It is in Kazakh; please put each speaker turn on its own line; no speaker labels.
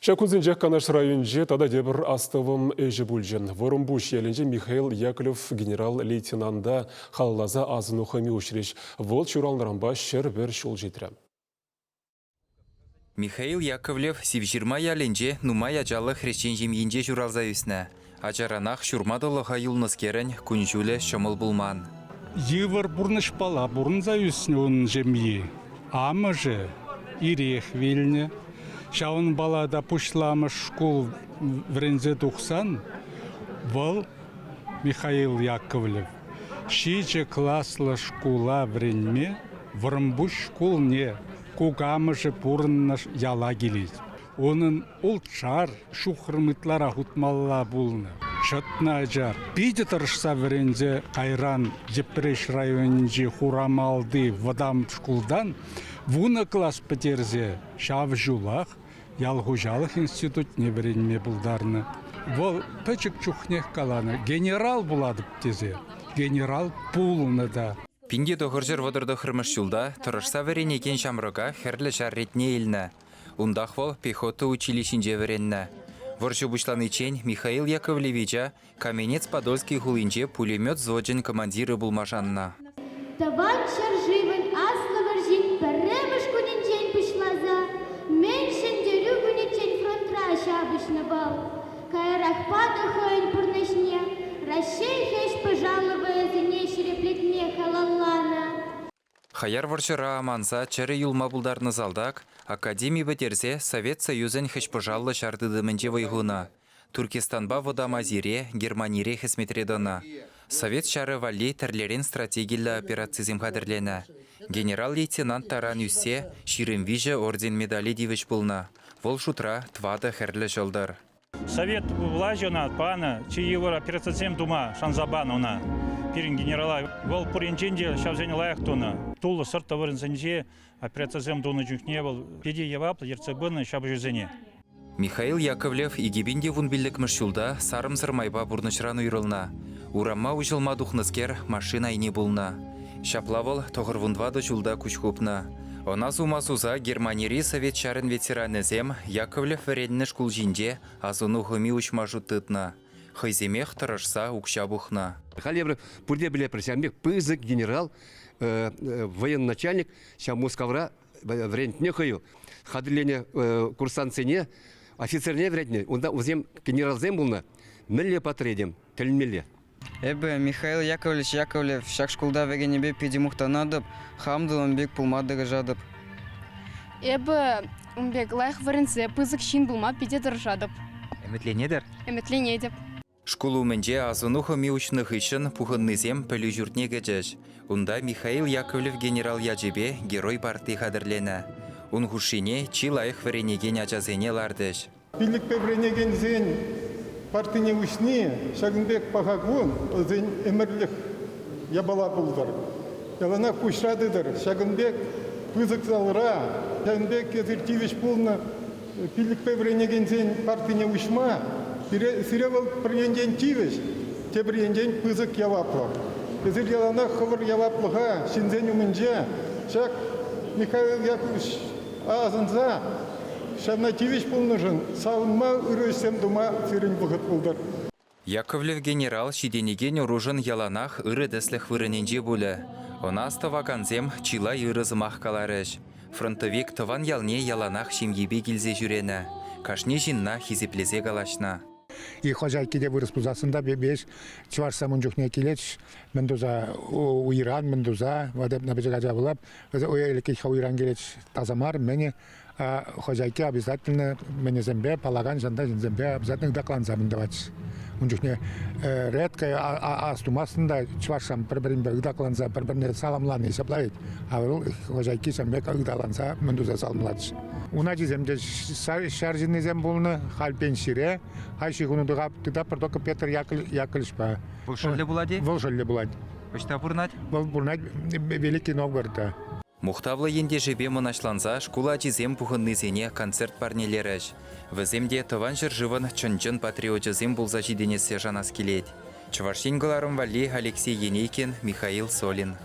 Шакузинжак Канаш районже тада дебір астывым әжі бүлжен. Вырымбуш елінже Михаил Яковлев генерал-лейтенанда халлаза азыну хами ұшыреш. Вол чуралнарамба шер бір шул жетірі.
Михаил Яковлев сивжирма яленже нумай ажалы хрещен жемьенже журалза үсіне. Ажаранах шурмадылыға юлныскерін күнжулі шымыл булман.
Йывыр бурныш пала бурнза үсіне оның жемье. Амыжы ирех вельне. Шаун балада пушламыш школ врензе 90, вол Михаил Яковлев. Шиче класслы школа вренме, вырымбуш школ не, кугамыжы пурынна яла келет. Onun ұлтшар шухрымытлара хутмалла булны. Шатна жар. Пиде тұрышса врензе қайран Жепреш районынжи хурамалды вадам школдан, вуны класс петерзе шав жулах, ялғужалық институт не вренме булдарны. Вол пөчік чухнех каланы. Генерал буладып тезе. Генерал пулны да.
Пинде доғыржыр водырды хырмыш юлда тұрышса веренекен шамрыға херлі жарретне елні. Ундах вол пехота училищенже веренні. Воршы бушланы чен Михаил Яковлевича Каменец Подольский хулинче пулемет зоджен командиры булмашанна.
Таван шарживын аслы варжин пәрремыш күнінчен пышлаза, мен шындеру күнінчен фронтра шабышны бал. Кайрахпады хойын пұрнышне, Рашей хеш пожаловая зіне шереплетне халаллана.
Хаяр воршыра аманса чәрі юлма булдарны залдак, Академий бәтерзе Совет Союзын хешпыжаллы шардыдымынже вайгуна. Туркестанба водамазире, Германире хесметредона. Совет шары валли тәрлерен стратегиялы операциязым қадірлені. Генерал-лейтенант таран үссе, ширым вижі орден медали дивіш бұлна. Вол шутра твады хәрлі жолдар.
Совет влажена пана, чиевар операциязым дума шанзабануна. Пирин генерала вол пуренченде шавзен лайық туна. Тулы сырта вырынсенже операциязым дуны жүхне был. Педе евапла ерцебыны шабжызене.
Михаил Яковлев игибинде вунбиллік мүшілда сарымсыр майба бұрнышран үйрылна. Урамма ұжылма дұхныскер машина ине бұлна. Шаплавыл тоғыр вундвады жылда күшкупна. Она сумасуза Германири Совет шарын ветеранызем Яковлев веренні шкул жинде азуну хыми ұшмажу тытна. Хайземех тұрышса ұқша бұхна.
Халебры пурде біле просямбек пызык генерал, военачальник, Московра врентне хаю. Хадылене курсантсене, офицерне врентне, онда узем генералзем булна, мілле патредем, тілмелле.
Эбі Михаил Яковлевич Яковлев шак школда вегенебе педимухтанадып, хамдылын бек пулмадығы жадып.
Эбі умбек лайық варенсе пызык шин булма педе дыржадып.
Әмітленедер?
Әмітленедіп.
Школу менде азунуха миучных ишын пухыннызем пөлі жүртне гәжәш. Унда Михаил Яковлев генерал яджебе герой барты қадірлені. Ун хушине чи лайық варенеген ажазене лардыш.
Пилікпе варенеген зен партыне үшне шагынбек пахагун зен эмірлік ябала бұлдар. Ялана пушрадыдыр. Шагынбек пызык залыра, шагынбек кезіртивіш бұлны пилікпе варенеген зен партыне үшма. Сиревал приенден тивеш, те приенден пызык яваплы. Кезір ялана хывыр яваплыға, шинзен умынжа, шак Михаил Яковлевич азынза, шамна тивеш болнышын, сауынма үрөсем дума сирен бұғыт болдар.
Яковлев генерал шиденеген оружын яланах ыры дәсліх вырыненже болы. Она астываганзем чила ырызымақ каларыш. Фронтовик тыван ялне яланах шемгебе келзе жүрені. Кашне жинна хизеплезе галашна.
И хозяйки де вырыс пузасында беш чварса мунжухне келеч мендуза уйран мендуза вадеп на бежага жабылап ойелеке уйран келеч тазамар мене хозяйки обязательно мене зембе палаган жанда зембе обязательно докланзамын давать мунжухне редко астумасында чварсам бір-бірін докланза бір-біріне саламланы есеплайт а хозяйки зембе ыдаланса мендуза салмладыш. Унаджи земде шаржинный зем болны хальпен шире, хайши гунудыга тыда протока Петр Яковлевич па.
Волшалле булади?
Волшалле булади.
Почта бурнать?
Бурнать Великий Новгородта.
Мухтавлы енде жебе мұнашланса, шкула жизем пухынны зене концерт парнелеріш. Віземде тыван жыр живын чын-чын патриотизм болза жиденесе жанас келет. Чувашин галарым вали Алексей Енейкин, Михаил Солин.